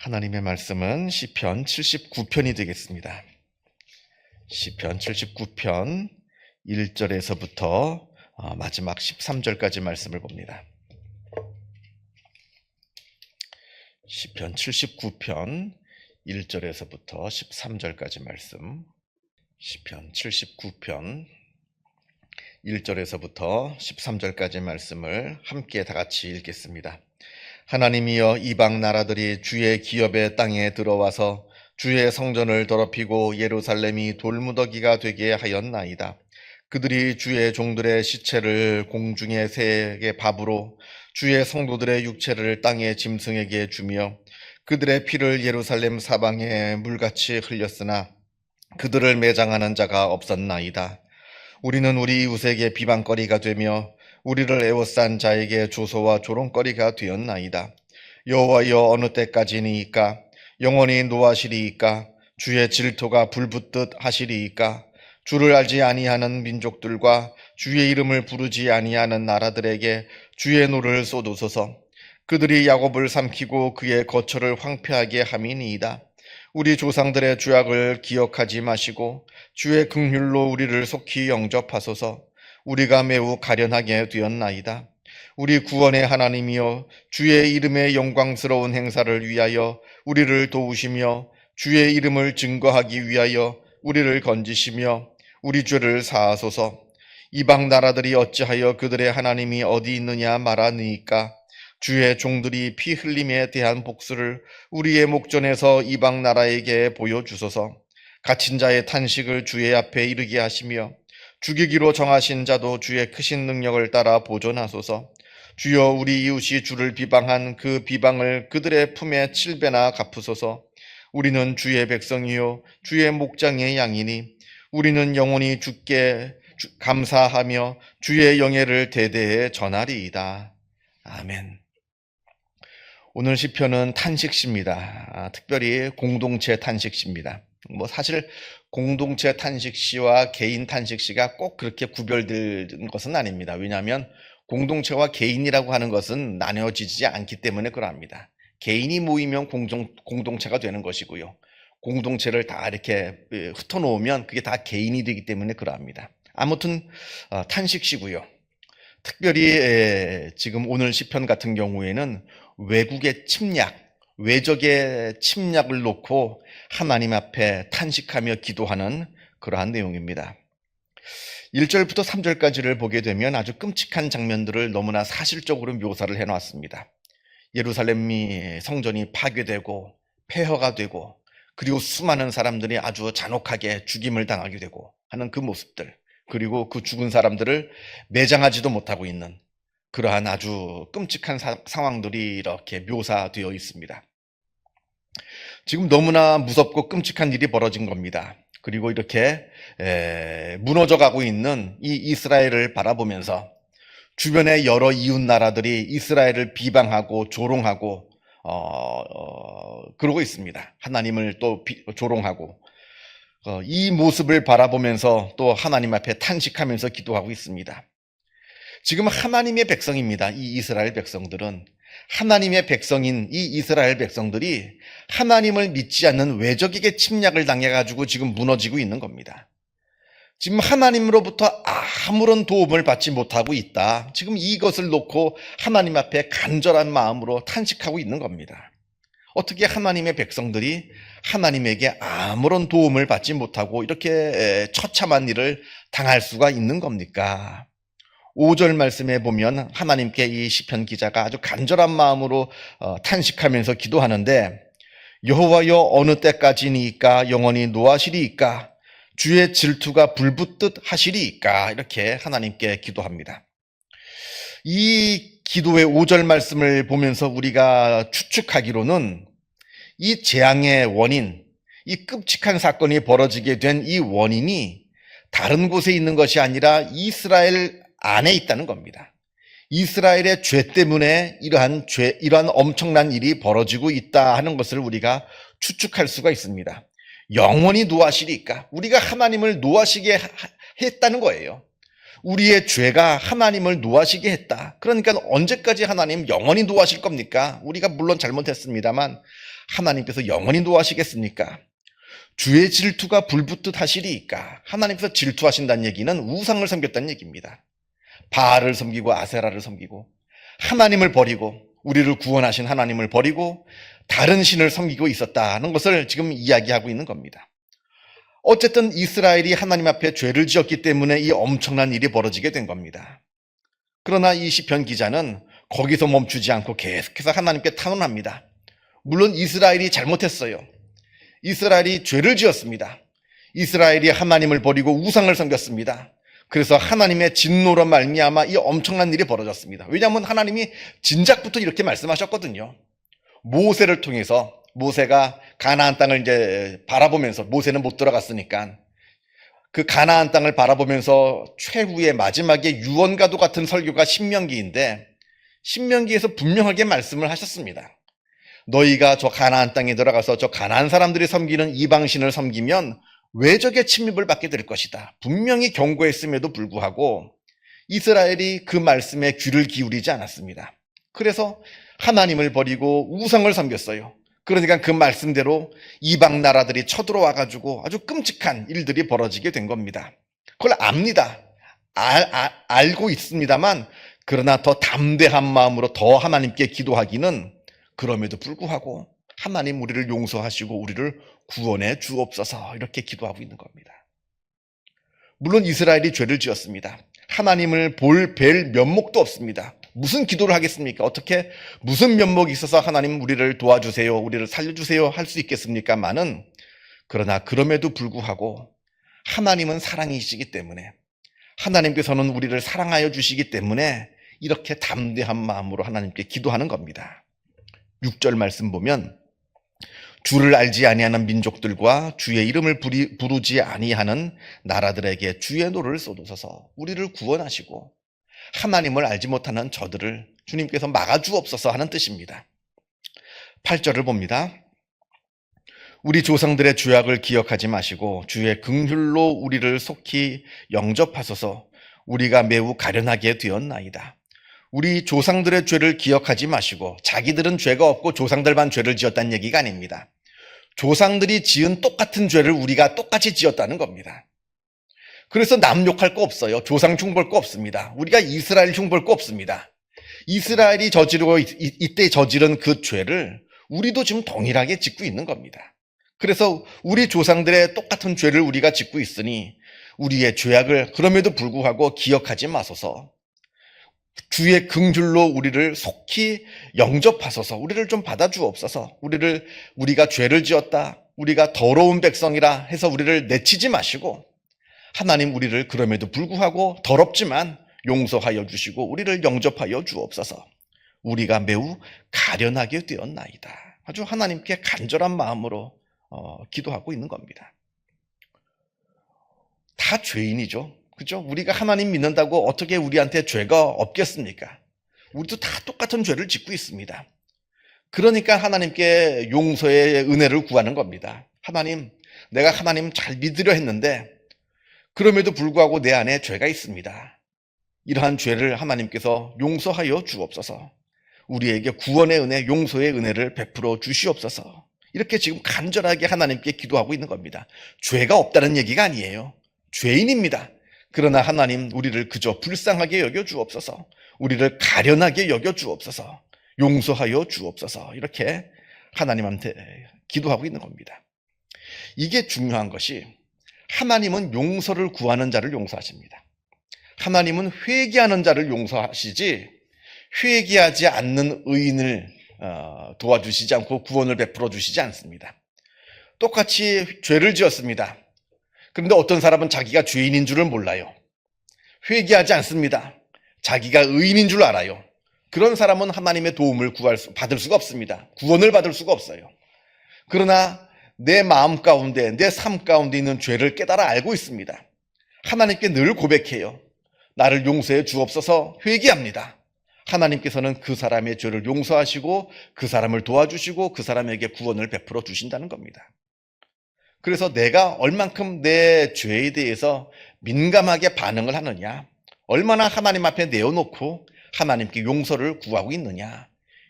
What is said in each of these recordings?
하나님의 말씀은 시편 79편이 되겠습니다. 시편 79편 1절에서부터 마지막 13절까지 말씀을 봅니다. 시편 79편 1절에서부터 13절까지 말씀. 시편 79편 1절에서부터 13절까지 말씀을 함께 다 같이 읽겠습니다. 하나님이여, 이방 나라들이 주의 기업의 땅에 들어와서 주의 성전을 더럽히고 예루살렘이 돌무더기가 되게 하였나이다. 그들이 주의 종들의 시체를 공중의 새에게 밥으로 주의 성도들의 육체를 땅의 짐승에게 주며 그들의 피를 예루살렘 사방에 물같이 흘렸으나 그들을 매장하는 자가 없었나이다. 우리는 우리 이웃에게 비방거리가 되며 우리를 애워싼 자에게 조소와 조롱거리가 되었나이다. 여호와여, 어느 때까지니이까? 영원히 노하시리이까? 주의 질투가 불붙듯 하시리이까? 주를 알지 아니하는 민족들과 주의 이름을 부르지 아니하는 나라들에게 주의 노를 쏟으소서. 그들이 야곱을 삼키고 그의 거처를 황폐하게 함이니이다. 우리 조상들의 죄악을 기억하지 마시고 주의 긍휼로 우리를 속히 영접하소서. 우리가 매우 가련하게 되었나이다. 우리 구원의 하나님이여, 주의 이름의 영광스러운 행사를 위하여 우리를 도우시며 주의 이름을 증거하기 위하여 우리를 건지시며 우리 죄를 사하소서. 이방 나라들이 어찌하여 그들의 하나님이 어디 있느냐 말하니까? 주의 종들이 피 흘림에 대한 복수를 우리의 목전에서 이방 나라에게 보여주소서. 갇힌 자의 탄식을 주의 앞에 이르게 하시며 죽이기로 정하신 자도 주의 크신 능력을 따라 보존하소서. 주여, 우리 이웃이 주를 비방한 그 비방을 그들의 품에 7배나 갚으소서. 우리는 주의 백성이요 주의 목장의 양이니 우리는 영원히 주께 감사하며 주의 영예를 대대에 전하리이다. 아멘. 오늘 시편은 탄식시입니다. 특별히 공동체 탄식시입니다. 사실 공동체 탄식시와 개인 탄식시가 꼭 그렇게 구별되는 것은 아닙니다. 왜냐하면 공동체와 개인이라고 하는 것은 나뉘어지지 않기 때문에 그러합니다. 개인이 모이면 공동체가 되는 것이고요. 공동체를 다 이렇게 흩어놓으면 그게 다 개인이 되기 때문에 그러합니다. 아무튼 탄식시고요. 특별히 지금 오늘 시편 같은 경우에는 외국의 침략, 외적의 침략을 놓고 하나님 앞에 탄식하며 기도하는 그러한 내용입니다. 1절부터 3절까지를 보게 되면 아주 끔찍한 장면들을 너무나 사실적으로 묘사를 해놨습니다. 예루살렘이 성전이 파괴되고 폐허가 되고 그리고 수많은 사람들이 아주 잔혹하게 죽임을 당하게 되고 하는 그 모습들, 그리고 그 죽은 사람들을 매장하지도 못하고 있는 그러한 아주 끔찍한 상황들이 이렇게 묘사되어 있습니다. 지금 너무나 무섭고 끔찍한 일이 벌어진 겁니다. 그리고 이렇게 무너져가고 있는 이 이스라엘을 바라보면서 주변의 여러 이웃 나라들이 이스라엘을 비방하고 조롱하고 그러고 있습니다. 하나님을 또 조롱하고 이 모습을 바라보면서 또 하나님 앞에 탄식하면서 기도하고 있습니다. 지금 하나님의 백성입니다. 이 이스라엘 백성들은 하나님의 백성인 이 이스라엘 백성들이 하나님을 믿지 않는 외적에게 침략을 당해가지고 지금 무너지고 있는 겁니다. 지금 하나님으로부터 아무런 도움을 받지 못하고 있다. 지금 이것을 놓고 하나님 앞에 간절한 마음으로 탄식하고 있는 겁니다. 어떻게 하나님의 백성들이 하나님에게 아무런 도움을 받지 못하고 이렇게 처참한 일을 당할 수가 있는 겁니까? 5절 말씀에 보면 하나님께 이 시편 기자가 아주 간절한 마음으로 탄식하면서 기도하는데, 여호와여, 어느 때까지니까? 영원히 노하시리이까? 주의 질투가 불붙듯 하시리이까? 이렇게 하나님께 기도합니다. 이 기도의 5절 말씀을 보면서 우리가 추측하기로는 이 재앙의 원인, 이 끔찍한 사건이 벌어지게 된 이 원인이 다른 곳에 있는 것이 아니라 이스라엘 안에 있다는 겁니다. 이스라엘의 죄 때문에 이러한 엄청난 일이 벌어지고 있다 하는 것을 우리가 추측할 수가 있습니다. 영원히 노하시리까? 우리가 하나님을 노하시게 했다는 거예요. 우리의 죄가 하나님을 노하시게 했다. 그러니까 언제까지 하나님 영원히 노하실 겁니까? 우리가 물론 잘못했습니다만 하나님께서 영원히 노하시겠습니까? 주의 질투가 불붙듯 하시리이까. 하나님께서 질투하신다는 얘기는 우상을 섬겼다는 얘기입니다. 바알을 섬기고 아세라를 섬기고 하나님을 버리고 우리를 구원하신 하나님을 버리고 다른 신을 섬기고 있었다는 것을 지금 이야기하고 있는 겁니다. 어쨌든 이스라엘이 하나님 앞에 죄를 지었기 때문에 이 엄청난 일이 벌어지게 된 겁니다. 그러나 이 시편 기자는 거기서 멈추지 않고 계속해서 하나님께 탄원합니다. 물론 이스라엘이 잘못했어요. 이스라엘이 죄를 지었습니다. 이스라엘이 하나님을 버리고 우상을 섬겼습니다. 그래서 하나님의 진노로 말미암아 이 엄청난 일이 벌어졌습니다. 왜냐하면 하나님이 진작부터 이렇게 말씀하셨거든요. 모세를 통해서 모세가 가나안 땅을 이제 바라보면서, 모세는 못 들어갔으니까 그 가나안 땅을 바라보면서 최후의 마지막에 유언과도 같은 설교가 신명기인데, 신명기에서 분명하게 말씀을 하셨습니다. 너희가 저 가나안 땅에 들어가서 저 가나안 사람들이 섬기는 이방신을 섬기면 외적의 침입을 받게 될 것이다. 분명히 경고했음에도 불구하고 이스라엘이 그 말씀에 귀를 기울이지 않았습니다. 그래서 하나님을 버리고 우상을 섬겼어요. 그러니까 그 말씀대로 이방 나라들이 쳐들어와가지고 아주 끔찍한 일들이 벌어지게 된 겁니다. 그걸 압니다. 알고 있습니다만, 그러나 더 담대한 마음으로 더 하나님께 기도하기는, 그럼에도 불구하고 하나님 우리를 용서하시고 우리를 구원해 주옵소서, 이렇게 기도하고 있는 겁니다. 물론 이스라엘이 죄를 지었습니다. 하나님을 뵐 면목도 없습니다. 무슨 기도를 하겠습니까? 어떻게 무슨 면목이 있어서 하나님 우리를 도와주세요, 우리를 살려주세요 할 수 있겠습니까만은, 그러나 그럼에도 불구하고 하나님은 사랑이시기 때문에, 하나님께서는 우리를 사랑하여 주시기 때문에 이렇게 담대한 마음으로 하나님께 기도하는 겁니다. 6절 말씀 보면, 주를 알지 아니하는 민족들과 주의 이름을 부르지 아니하는 나라들에게 주의 노를 쏟으셔서 우리를 구원하시고 하나님을 알지 못하는 저들을 주님께서 막아주옵소서 하는 뜻입니다. 8절을 봅니다. 우리 조상들의 죄악을 기억하지 마시고 주의 긍휼로 우리를 속히 영접하소서. 우리가 매우 가련하게 되었나이다. 우리 조상들의 죄를 기억하지 마시고, 자기들은 죄가 없고 조상들만 죄를 지었다는 얘기가 아닙니다. 조상들이 지은 똑같은 죄를 우리가 똑같이 지었다는 겁니다. 그래서 남 욕할 거 없어요. 조상 흉볼 거 없습니다. 우리가 이스라엘 흉볼 거 없습니다. 이스라엘이 저지르고 이때 저지른 그 죄를 우리도 지금 동일하게 짓고 있는 겁니다. 그래서 우리 조상들의 똑같은 죄를 우리가 짓고 있으니 우리의 죄악을 그럼에도 불구하고 기억하지 마소서. 주의 긍휼로 우리를 속히 영접하소서. 우리를 좀 받아주옵소서. 우리가 죄를 지었다, 우리가 더러운 백성이라 해서 우리를 내치지 마시고, 하나님 우리를 그럼에도 불구하고 더럽지만 용서하여 주시고 우리를 영접하여 주옵소서. 우리가 매우 가련하게 되었나이다. 아주 하나님께 간절한 마음으로 기도하고 있는 겁니다. 다 죄인이죠. 그죠? 우리가 하나님 믿는다고 어떻게 우리한테 죄가 없겠습니까? 우리도 다 똑같은 죄를 짓고 있습니다. 그러니까 하나님께 용서의 은혜를 구하는 겁니다. 하나님, 내가 하나님 잘 믿으려 했는데 그럼에도 불구하고 내 안에 죄가 있습니다. 이러한 죄를 하나님께서 용서하여 주옵소서. 우리에게 구원의 은혜, 용서의 은혜를 베풀어 주시옵소서. 이렇게 지금 간절하게 하나님께 기도하고 있는 겁니다. 죄가 없다는 얘기가 아니에요. 죄인입니다. 그러나 하나님 우리를 그저 불쌍하게 여겨 주옵소서. 우리를 가련하게 여겨 주옵소서. 용서하여 주옵소서. 이렇게 하나님한테 기도하고 있는 겁니다. 이게 중요한 것이, 하나님은 용서를 구하는 자를 용서하십니다. 하나님은 회개하는 자를 용서하시지 회개하지 않는 의인을 도와주시지 않고 구원을 베풀어 주시지 않습니다. 똑같이 죄를 지었습니다. 그런데 어떤 사람은 자기가 죄인인 줄을 몰라요. 회개하지 않습니다. 자기가 의인인 줄 알아요. 그런 사람은 하나님의 도움을 받을 수가 없습니다. 구원을 받을 수가 없어요. 그러나 내 마음 가운데, 내 삶 가운데 있는 죄를 깨달아 알고 있습니다. 하나님께 늘 고백해요. 나를 용서해 주옵소서. 회개합니다. 하나님께서는 그 사람의 죄를 용서하시고 그 사람을 도와주시고 그 사람에게 구원을 베풀어 주신다는 겁니다. 그래서 내가 얼만큼 내 죄에 대해서 민감하게 반응을 하느냐, 얼마나 하나님 앞에 내어놓고 하나님께 용서를 구하고 있느냐.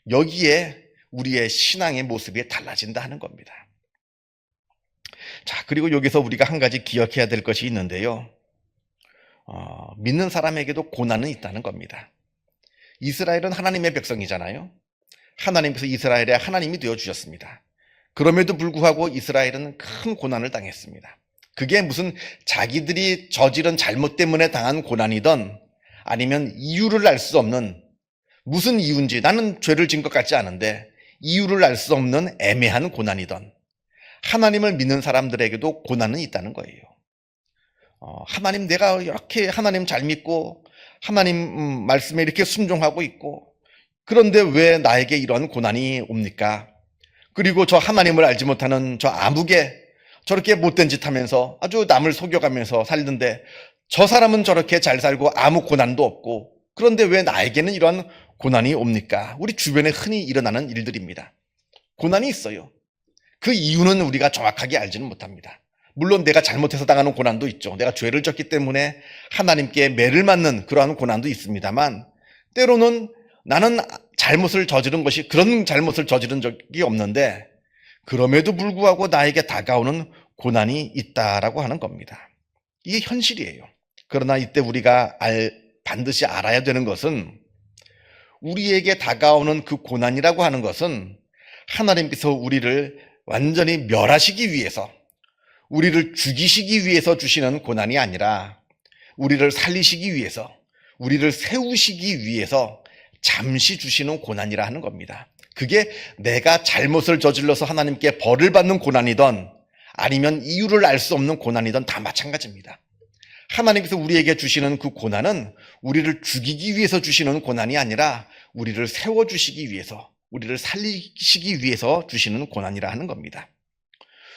여기에 우리의 신앙의 모습이 달라진다 하는 겁니다. 자, 그리고 여기서 우리가 한 가지 기억해야 될 것이 있는데요. 믿는 사람에게도 고난은 있다는 겁니다. 이스라엘은 하나님의 백성이잖아요. 하나님께서 이스라엘의 하나님이 되어주셨습니다. 그럼에도 불구하고 이스라엘은 큰 고난을 당했습니다. 그게 무슨 자기들이 저지른 잘못 때문에 당한 고난이든 아니면 이유를 알 수 없는, 무슨 이유인지 나는 죄를 지은 것 같지 않은데 이유를 알 수 없는 애매한 고난이든 하나님을 믿는 사람들에게도 고난은 있다는 거예요. 하나님, 내가 이렇게 하나님 잘 믿고 하나님 말씀에 이렇게 순종하고 있고 그런데 왜 나에게 이런 고난이 옵니까? 그리고 저 하나님을 알지 못하는 저 아무개 저렇게 못된 짓 하면서 아주 남을 속여가면서 살던데 저 사람은 저렇게 잘 살고 아무 고난도 없고 그런데 왜 나에게는 이런 고난이 옵니까? 우리 주변에 흔히 일어나는 일들입니다. 고난이 있어요. 그 이유는 우리가 정확하게 알지는 못합니다. 물론 내가 잘못해서 당하는 고난도 있죠. 내가 죄를 졌기 때문에 하나님께 매를 맞는 그러한 고난도 있습니다만 때로는 나는 잘못을 저지른 것이 그런 잘못을 저지른 적이 없는데 그럼에도 불구하고 나에게 다가오는 고난이 있다라고 하는 겁니다. 이게 현실이에요. 그러나 이때 우리가 반드시 알아야 되는 것은 우리에게 다가오는 그 고난이라고 하는 것은 하나님께서 우리를 완전히 멸하시기 위해서, 우리를 죽이시기 위해서 주시는 고난이 아니라 우리를 살리시기 위해서, 우리를 세우시기 위해서 잠시 주시는 고난이라 하는 겁니다. 그게 내가 잘못을 저질러서 하나님께 벌을 받는 고난이든 아니면 이유를 알 수 없는 고난이든 다 마찬가지입니다. 하나님께서 우리에게 주시는 그 고난은 우리를 죽이기 위해서 주시는 고난이 아니라 우리를 세워주시기 위해서, 우리를 살리시기 위해서 주시는 고난이라 하는 겁니다.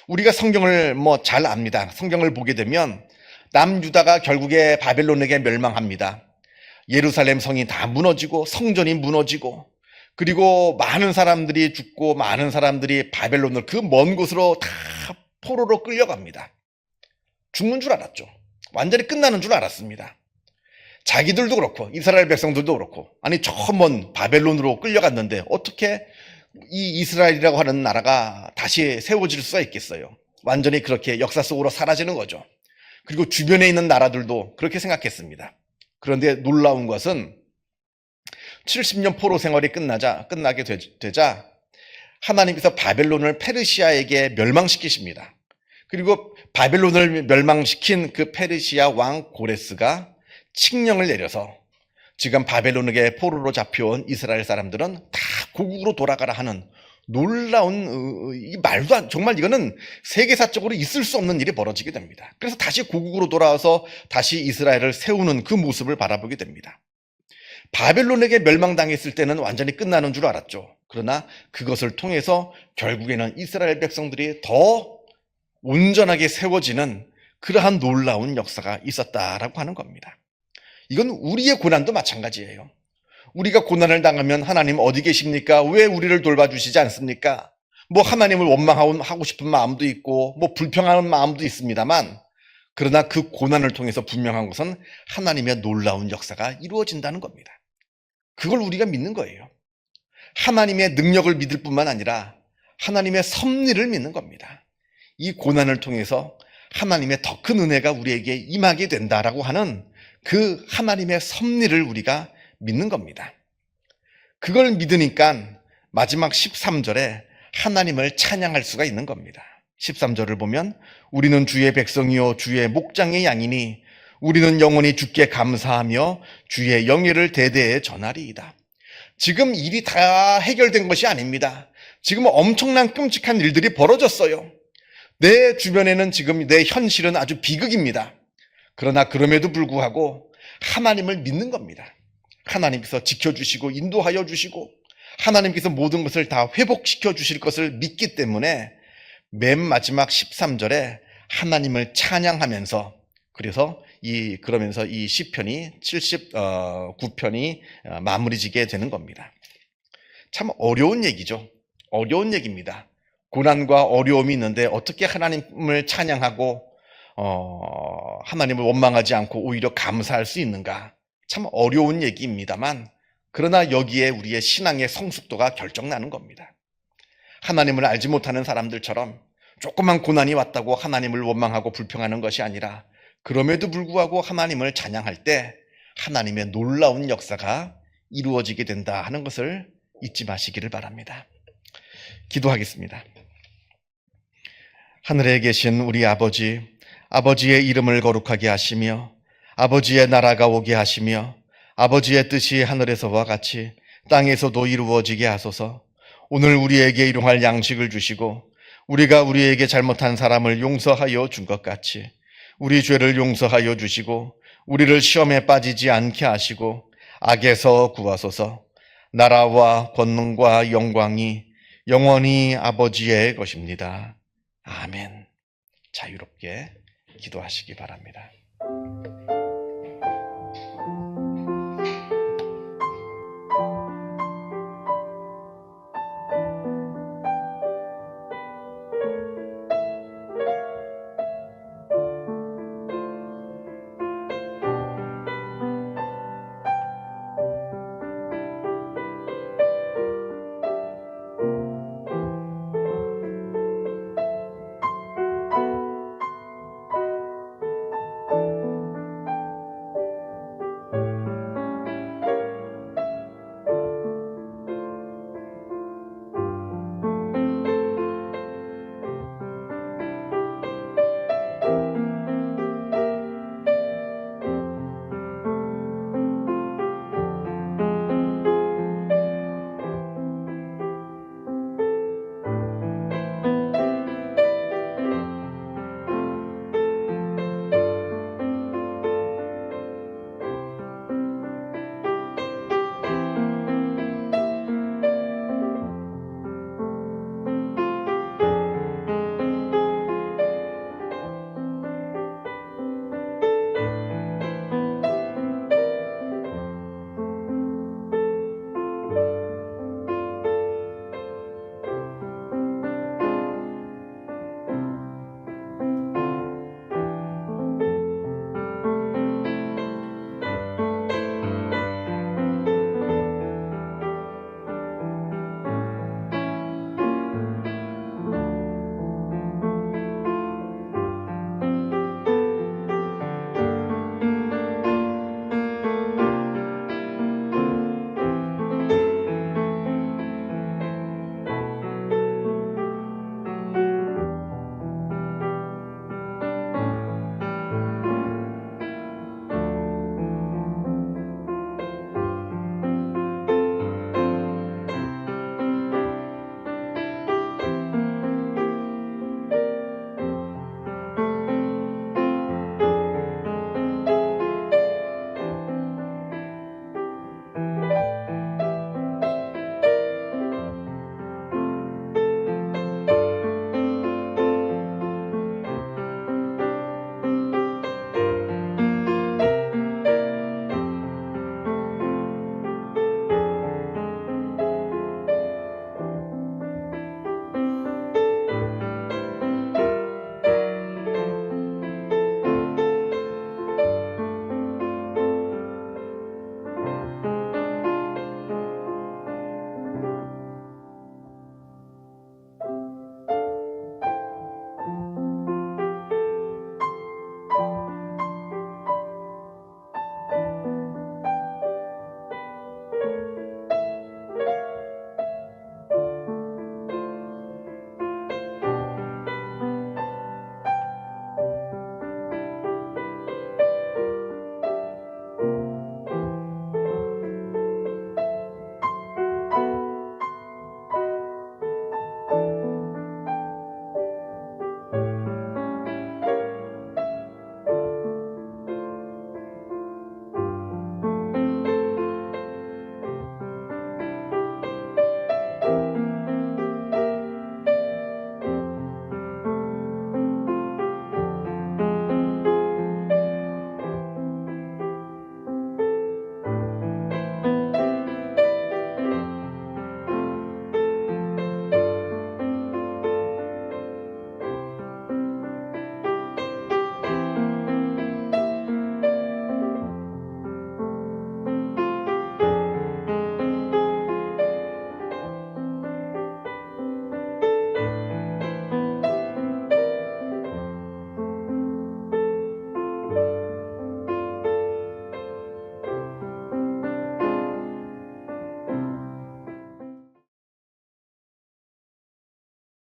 우리가 성경을 잘 압니다. 성경을 보게 되면 남유다가 결국에 바벨론에게 멸망합니다. 예루살렘 성이 다 무너지고 성전이 무너지고 그리고 많은 사람들이 죽고 많은 사람들이 바벨론을 그 먼 곳으로 다 포로로 끌려갑니다. 죽는 줄 알았죠. 완전히 끝나는 줄 알았습니다. 자기들도 그렇고 이스라엘 백성들도 그렇고 아니 저 먼 바벨론으로 끌려갔는데 어떻게 이 이스라엘이라고 하는 나라가 다시 세워질 수가 있겠어요. 완전히 그렇게 역사 속으로 사라지는 거죠. 그리고 주변에 있는 나라들도 그렇게 생각했습니다. 그런데 놀라운 것은 70년 포로 생활이 끝나게 되자 하나님께서 바벨론을 페르시아에게 멸망시키십니다. 그리고 바벨론을 멸망시킨 그 페르시아 왕 고레스가 칙령을 내려서 지금 바벨론에게 포로로 잡혀온 이스라엘 사람들은 다 고국으로 돌아가라 하는 놀라운 이 말도 안, 정말 이거는 세계사적으로 있을 수 없는 일이 벌어지게 됩니다. 그래서 다시 고국으로 돌아와서 다시 이스라엘을 세우는 그 모습을 바라보게 됩니다. 바벨론에게 멸망당했을 때는 완전히 끝나는 줄 알았죠. 그러나 그것을 통해서 결국에는 이스라엘 백성들이 더 온전하게 세워지는 그러한 놀라운 역사가 있었다라고 하는 겁니다. 이건 우리의 고난도 마찬가지예요. 우리가 고난을 당하면 하나님 어디 계십니까? 왜 우리를 돌봐주시지 않습니까? 하나님을 원망하고 싶은 마음도 있고 불평하는 마음도 있습니다만 그러나 그 고난을 통해서 분명한 것은 하나님의 놀라운 역사가 이루어진다는 겁니다. 그걸 우리가 믿는 거예요. 하나님의 능력을 믿을 뿐만 아니라 하나님의 섭리를 믿는 겁니다. 이 고난을 통해서 하나님의 더 큰 은혜가 우리에게 임하게 된다라고 하는 그 하나님의 섭리를 우리가 믿는 겁니다. 그걸 믿으니까 마지막 13절에 하나님을 찬양할 수가 있는 겁니다. 13절을 보면 우리는 주의 백성이요 주의 목장의 양이니 우리는 영원히 주께 감사하며 주의 영예를 대대에 전하리이다. 지금 일이 다 해결된 것이 아닙니다. 지금 엄청난 끔찍한 일들이 벌어졌어요. 내 주변에는 지금 내 현실은 아주 비극입니다. 그러나 그럼에도 불구하고 하나님을 믿는 겁니다. 하나님께서 지켜주시고 인도하여 주시고 하나님께서 모든 것을 다 회복시켜 주실 것을 믿기 때문에 맨 마지막 13절에 하나님을 찬양하면서 그러면서 이 시편이 79편이 마무리 지게 되는 겁니다. 참 어려운 얘기죠. 어려운 얘기입니다. 고난과 어려움이 있는데 어떻게 하나님을 찬양하고 하나님을 원망하지 않고 오히려 감사할 수 있는가? 참 어려운 얘기입니다만, 그러나 여기에 우리의 신앙의 성숙도가 결정나는 겁니다. 하나님을 알지 못하는 사람들처럼 조그만 고난이 왔다고 하나님을 원망하고 불평하는 것이 아니라, 그럼에도 불구하고 하나님을 찬양할 때 하나님의 놀라운 역사가 이루어지게 된다 하는 것을 잊지 마시기를 바랍니다. 기도하겠습니다. 하늘에 계신 우리 아버지, 아버지의 이름을 거룩하게 하시며 아버지의 나라가 오게 하시며 아버지의 뜻이 하늘에서와 같이 땅에서도 이루어지게 하소서. 오늘 우리에게 일용할 양식을 주시고 우리가 우리에게 잘못한 사람을 용서하여 준 것 같이 우리 죄를 용서하여 주시고 우리를 시험에 빠지지 않게 하시고 악에서 구하소서. 나라와 권능과 영광이 영원히 아버지의 것입니다. 아멘. 자유롭게 기도하시기 바랍니다.